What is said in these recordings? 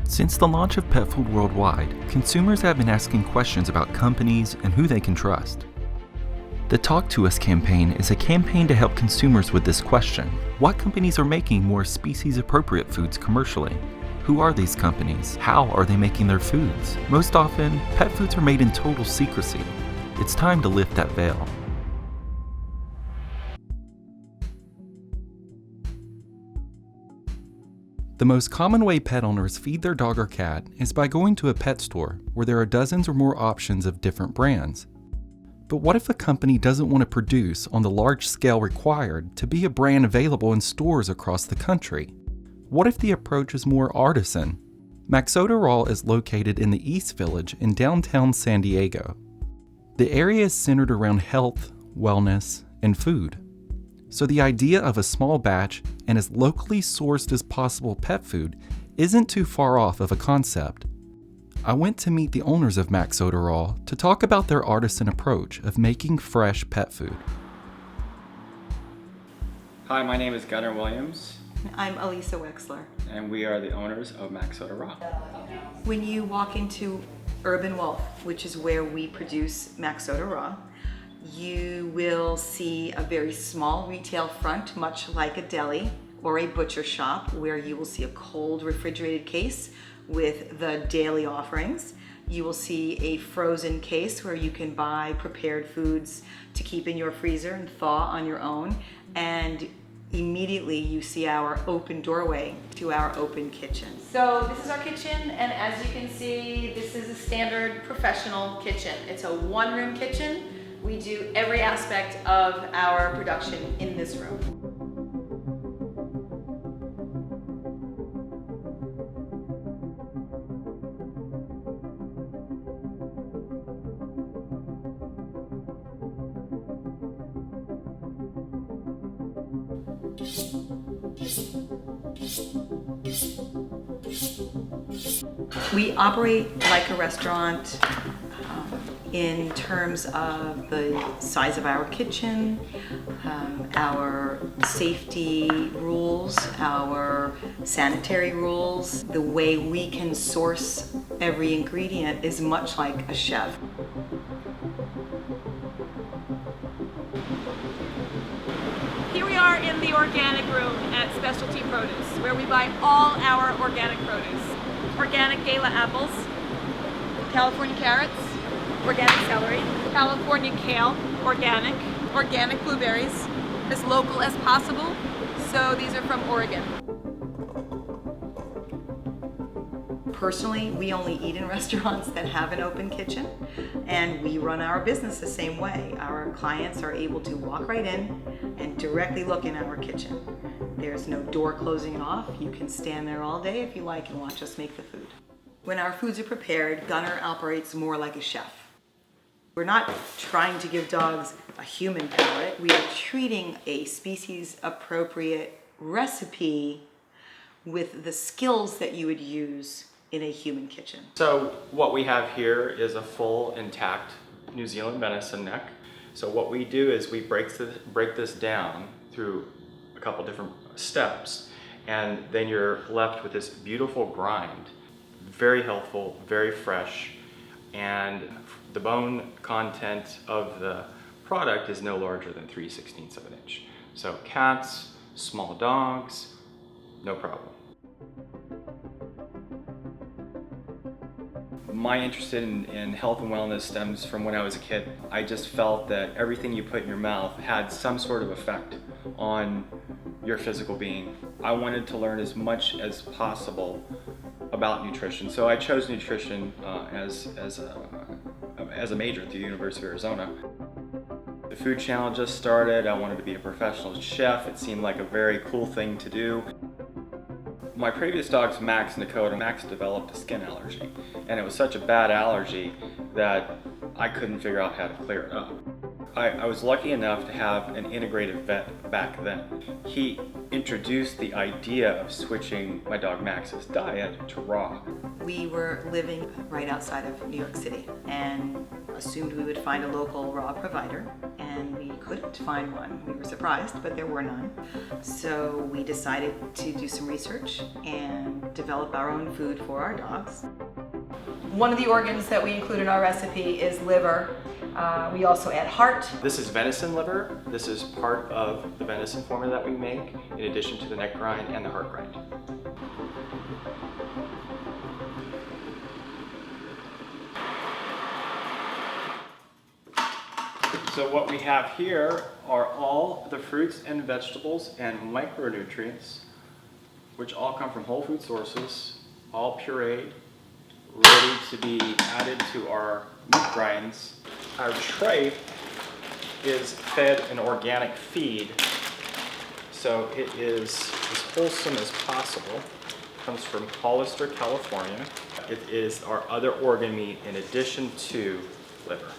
Since the launch of pet food worldwide, consumers have been asking questions about companies and who they can trust. The Talk to Us campaign is a campaign to help consumers with this question. What companies are making more species-appropriate foods commercially? Who are these companies? How are they making their foods? Most often, pet foods are made in total secrecy. It's time to lift that veil. The most common way pet owners feed their dog or cat is by going to a pet store where there are dozens or more options of different brands. But what if a company doesn't want to produce on the large scale required to be a brand available in stores across the country? What if the approach is more artisan? Maxota Raw is located in the East Village in downtown San Diego. The area is centered around health, wellness, and food. So the idea of a small batch and as locally sourced as possible pet food isn't too far off of a concept. I went to meet the owners of Maxota Raw to talk about their artisan approach of making fresh pet food. Hi, my name is Gunnar Williams. I'm Elisa Wexler. And we are the owners of Maxota Raw. When you walk into Urban Wolf, which is where we produce Maxota Raw, you will see a very small retail front, much like a deli or a butcher shop, where you will see a cold refrigerated case with the daily offerings. You will see a frozen case where you can buy prepared foods to keep in your freezer and thaw on your own. And immediately you see our open doorway to our open kitchen. So this is our kitchen, and as you can see, this is a standard professional kitchen. It's a one-room kitchen. We do every aspect of our production in this room. We operate like a restaurant in terms of the size of our kitchen, our safety rules, our sanitary rules. The way we can source every ingredient is much like a chef. Here we are in the organic room at Specialty Produce, where we buy all our organic produce. Organic Gala apples, California carrots, organic celery, California kale, organic blueberries, as local as possible. So these are from Oregon. Personally, we only eat in restaurants that have an open kitchen, and we run our business the same way. Our clients are able to walk right in and directly look in our kitchen. There's no door closing it off. You can stand there all day if you like and watch us make the food. When our foods are prepared, Gunnar operates more like a chef. We're not trying to give dogs a human palate. We are treating a species-appropriate recipe with the skills that you would use in a human kitchen. So what we have here is a full intact New Zealand venison neck. So what we do is we break this down through a couple different steps, and then you're left with this beautiful grind. Very healthful, very fresh, and the bone content of the product is no larger than 3/16 of an inch. So cats, small dogs, no problem. My interest in health and wellness stems from when I was a kid. I just felt that everything you put in your mouth had some sort of effect on your physical being. I wanted to learn as much as possible about nutrition, so I chose nutrition as a major at the University of Arizona. The food channel just started. I wanted to be a professional chef. It seemed like a very cool thing to do. My previous dogs, Max and Dakota, Max developed a skin allergy, and it was such a bad allergy that I couldn't figure out how to clear it up. I was lucky enough to have an integrative vet back then. He introduced the idea of switching my dog Max's diet to raw. We were living right outside of New York City and assumed we would find a local raw provider, and we couldn't find one. We were surprised, but there were none. So we decided to do some research and develop our own food for our dogs. One of the organs that we include in our recipe is liver. We also add heart. This is venison liver. This is part of the venison formula that we make, in addition to the neck grind and the heart grind. So what we have here are all the fruits and vegetables and micronutrients, which all come from whole food sources, all pureed, ready to be added to our meat grinds. Our tray is fed an organic feed, so it is as wholesome as possible. It comes from Hollister, California. It is our other organ meat in addition to liver.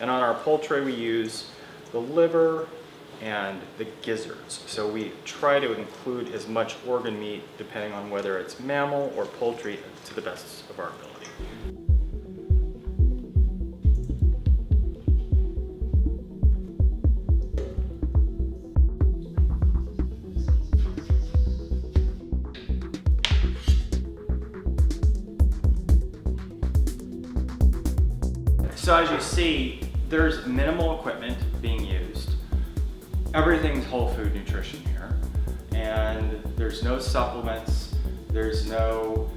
And on our poultry we use the liver and the gizzards. So we try to include as much organ meat, depending on whether it's mammal or poultry, to the best of our ability. So as you see, there's minimal equipment being used. Everything's whole food nutrition here, and there's no supplements, there's no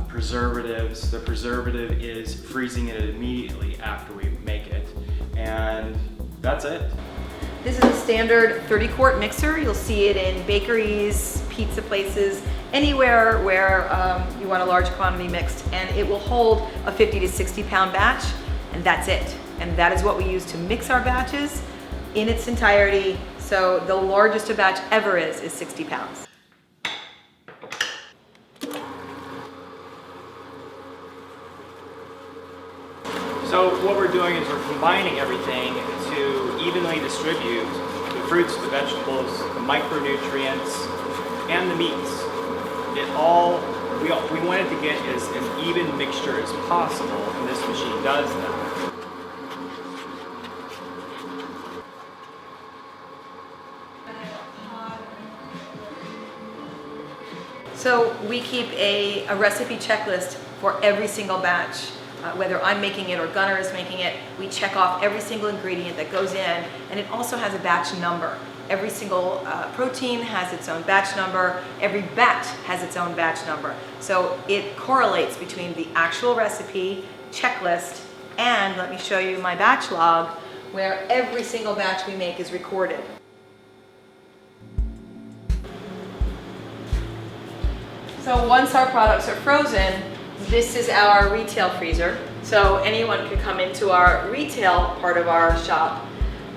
preservatives. The preservative is freezing it immediately after we make it, and that's it. This is a standard 30-quart mixer. You'll see it in bakeries, pizza places, anywhere where you want a large quantity mixed, and it will hold a 50 to 60 pound batch, and that's it. And that is what we use to mix our batches in its entirety. So the largest a batch ever is 60 pounds. So what we're doing is we're combining everything to evenly distribute the fruits, the vegetables, the micronutrients, and the meats. We wanted to get as an even mixture as possible, and this machine does that. So we keep a recipe checklist for every single batch. Whether I'm making it or Gunnar is making it, we check off every single ingredient that goes in, and it also has a batch number. Every single protein has its own batch number. Every batch has its own batch number. So it correlates between the actual recipe checklist and, let me show you my batch log, where every single batch we make is recorded. So once our products are frozen, this is our retail freezer. So anyone can come into our retail part of our shop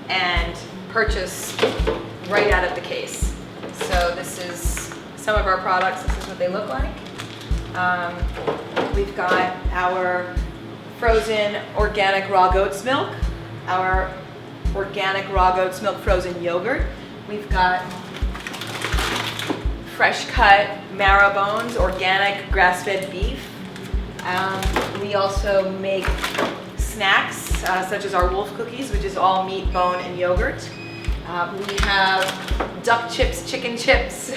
and purchase right out of the case. So this is some of our products. This is what they look like. We've got our frozen organic raw goat's milk, our organic raw goat's milk frozen yogurt. We've got fresh cut marrow bones, organic grass-fed beef. We also make snacks such as our wolf cookies, which is all meat, bone, and yogurt. We have duck chips, chicken chips,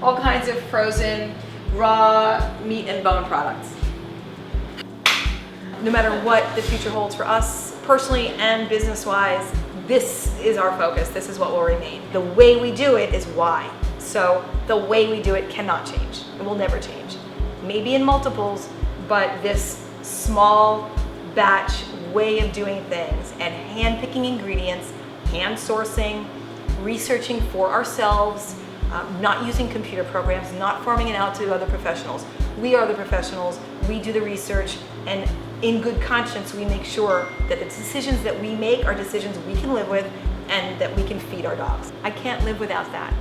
all kinds of frozen raw meat and bone products. No matter what the future holds for us, personally and business-wise, this is our focus. This is what will remain. The way we do it is why. So the way we do it cannot change. It will never change. Maybe in multiples, but this small batch way of doing things and hand-picking ingredients, hand sourcing, researching for ourselves, not using computer programs, not farming it out to other professionals. We are the professionals, we do the research, and in good conscience we make sure that the decisions that we make are decisions we can live with and that we can feed our dogs. I can't live without that.